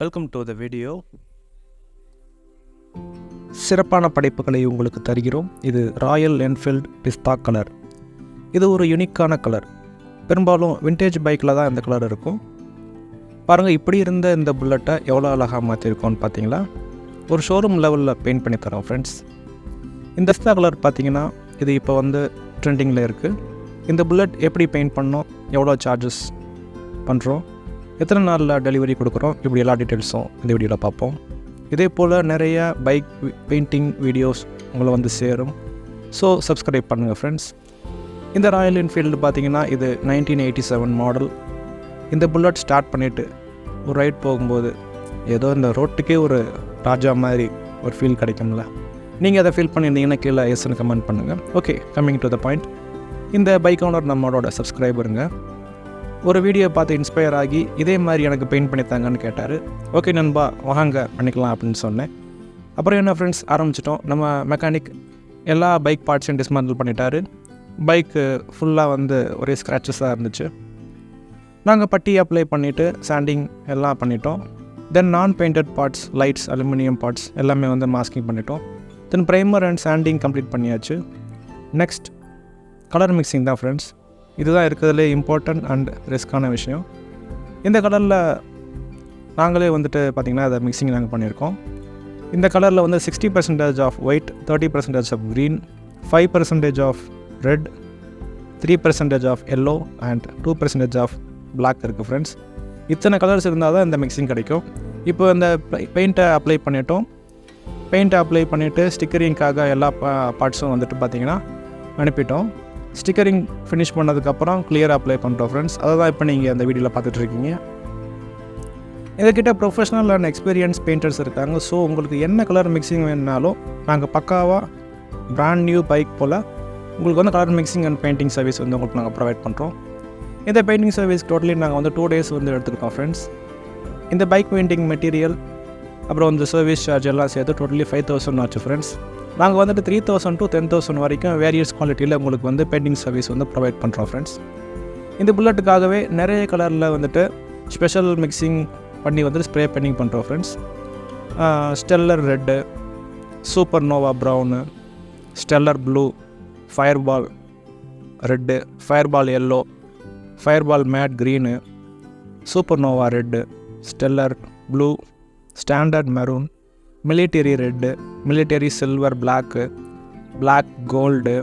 Welcome to the video. சிறப்பான படைப்புகளை உங்களுக்கு தருகிறோம். இது ராயல் என்ஃபீல்ட் பிஸ்தா கலர். இது ஒரு யூனிக்கான கலர். பெரும்பாலும் விண்டேஜ் பைக்கில் தான் இந்த கலர் இருக்கும். பாருங்கள், இப்படி இருந்த இந்த புல்லட்டை எவ்வளோ அழகாக மாற்றிருக்கோன்னு பார்த்தீங்களா? ஒரு ஷோரூம் லெவலில் பெயிண்ட் பண்ணி தரோம் ஃப்ரெண்ட்ஸ். இந்த பிஸ்தா கலர் பார்த்தீங்கன்னா இது இப்போ ட்ரெண்டிங்கில் இருக்குது. இந்த புல்லட் எப்படி பெயிண்ட் பண்ணோம், எவ்வளோ சார்ஜஸ் பண்ணுறோம், எத்தனை நாளில் டெலிவரி கொடுக்குறோம், இப்படி எல்லா டீட்டெயில்ஸும் இந்த வீடியோவில் பார்ப்போம். இதே போல் நிறைய பைக் பெயிண்டிங் வீடியோஸ் உங்களை சேரும். ஸோ சப்ஸ்கிரைப் பண்ணுங்கள் ஃப்ரெண்ட்ஸ். இந்த ராயல் என்ஃபீல்டு பார்த்தீங்கன்னா இது 1987 மாடல். இந்த புல்லட் ஸ்டார்ட் பண்ணிவிட்டு ஒரு ரைட் போகும்போது ஏதோ இந்த ரோட்டுக்கே ஒரு ராஜா மாதிரி ஒரு ஃபீல் கிடைக்கும்ல. நீங்கள் அதை ஃபீல் பண்ணியிருந்தீங்கன்னா கீழே எஸ்ன்னு கமெண்ட் பண்ணுங்கள். Okay, coming to the point. இந்த பைக் ஓனர் நம்மளோட சப்ஸ்கிரைபருங்க. ஒரு வீடியோ பார்த்து இன்ஸ்பயர் ஆகி இதே மாதிரி எனக்கு பெயிண்ட் பண்ணித்தாங்கன்னு கேட்டார். ஓகே நண்பா, வாங்க பண்ணிக்கலாம் அப்படின்னு சொன்னேன். அப்புறம் என்ன ஃப்ரெண்ட்ஸ், ஆரம்பிச்சிட்டோம். நம்ம மெக்கானிக் எல்லா பைக் பார்ட்ஸையும் டிஸ்மேண்டில் பண்ணிட்டார். பைக்கு ஃபுல்லாக ஒரே ஸ்க்ராச்சஸாக இருந்துச்சு. நாங்கள் பட்டி அப்ளை பண்ணிவிட்டு சாண்டிங் எல்லாம் பண்ணிட்டோம். தென் நான் painted parts, lights, aluminium parts எல்லாமே மாஸ்கிங் பண்ணிட்டோம். தென் ப்ரைமர் அண்ட் சாண்டிங் கம்ப்ளீட் பண்ணியாச்சு. நெக்ஸ்ட் கலர் மிக்சிங் தான் ஃப்ரெண்ட்ஸ். இதுதான் இருக்கிறதுலே இம்பார்ட்டன்ட் அண்ட் ரிஸ்க்கான விஷயம். இந்த கலரில் நாங்களே பார்த்திங்கன்னா அதை மிக்சிங் நாங்கள் பண்ணியிருக்கோம். இந்த கலரில் 60% of white, 30% of green, 5% of red, 3% of yellow and 2% of black இருக்குது ஃப்ரெண்ட்ஸ். இத்தனை கலர்ஸ் இருந்தால் தான் இந்த மிக்சிங் கிடைக்கும். இப்போ இந்த பெயிண்ட்டை அப்ளை பண்ணிட்டோம். பெயிண்ட்டை அப்ளை பண்ணிவிட்டு ஸ்டிக்கரிங்காக எல்லா பார்ட்ஸும் பார்த்திங்கன்னா அனுப்பிட்டோம். ஸ்டிக்கரிங் ஃபினிஷ் பண்ணதுக்கப்புறம் கிளியர் அப்ளை பண்ணுறோம் ஃப்ரெண்ட்ஸ். அதை தான் இப்போ நீங்கள் அந்த வீடியோவில் பார்த்துட்ருக்கீங்க. எங்ககிட்ட ப்ரொஃபஷனல் அண்ட் எக்ஸ்பீரியன்ஸ் பெயிண்டர்ஸ் இருக்காங்க. ஸோ உங்களுக்கு என்ன கலர் மிக்சிங் வேணுனாலும் நாங்கள் பக்காவாக பிராண்ட் நியூ பைக் போல் உங்களுக்கு colour mixing and painting service உங்களுக்கு நாங்கள் ப்ரொவைட் பண்ணுறோம். இந்த பெயிண்டிங் சர்வீஸ் டோட்டலி நாங்கள் 2 days எடுத்துருக்கோம் ஃப்ரெண்ட்ஸ். இந்த பைக் பெயிண்டிங் மெட்டீரியல் அப்புறம் சர்வீஸ் சார்ஜ் எல்லாம் சேர்த்து டோட்டலி 5,000 ஆச்சு ஃப்ரெண்ட்ஸ். நாங்கள் 3,000 to 10,000 வரைக்கும் வேரியஸ் குவாலிட்டியில் உங்களுக்கு பெயிண்டிங் சர்வீஸ் ப்ரொவைட் பண்ணுறோம் ஃப்ரெண்ட்ஸ். இந்த புல்லட்டுக்காகவே நிறைய கலரில் ஸ்பெஷல் மிக்சிங் பண்ணி ஸ்ப்ரே பெயிண்டிங் பண்ணுறோம் friends. Stellar red, super nova brown, stellar blue, fireball red, fireball yellow, fireball matte green, super nova red, stellar blue, standard maroon, military red, military silver black, black gold,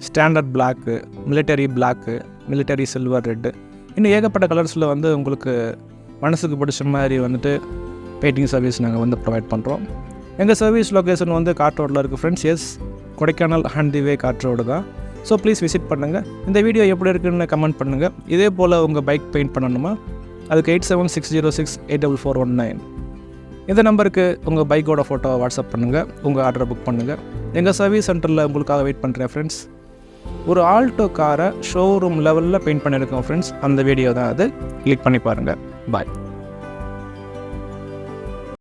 standard black, military black, military silver red, இன்னும் ஏகப்பட்ட கலர்ஸில் உங்களுக்கு மனசுக்கு பிடிச்ச மாதிரி painting service நாங்கள் provide பண்ணுறோம். எங்கள் சர்வீஸ் லொக்கேஷன் காட் ரோடில் இருக்குது friends. Yes, Kodaikanal and the way ghat road தான். ஸோ ப்ளீஸ் விசிட் பண்ணுங்கள். இந்த வீடியோ எப்படி இருக்குன்னு கமெண்ட் பண்ணுங்கள். இதே போல் உங்கள் பைக் பெயிண்ட் பண்ணணுமா? அதுக்கு 8760684419 இந்த நம்பருக்கு உங்கள் பைக்கோட ஃபோட்டோவை வாட்ஸ்அப் பண்ணுங்கள். உங்கள் ஆர்டரை புக் பண்ணுங்கள். எங்கள் சர்வீஸ் சென்டரில் உங்களுக்காக வெயிட் பண்ணுறேன் ஃப்ரெண்ட்ஸ். ஒரு ஆல்டோ காரை ஷோரூம் லெவலில் பெயிண்ட் பண்ணியிருக்கோம் ஃப்ரெண்ட்ஸ். அந்த வீடியோ தான் அது. கிளிக் பண்ணி பாருங்கள். பாய்.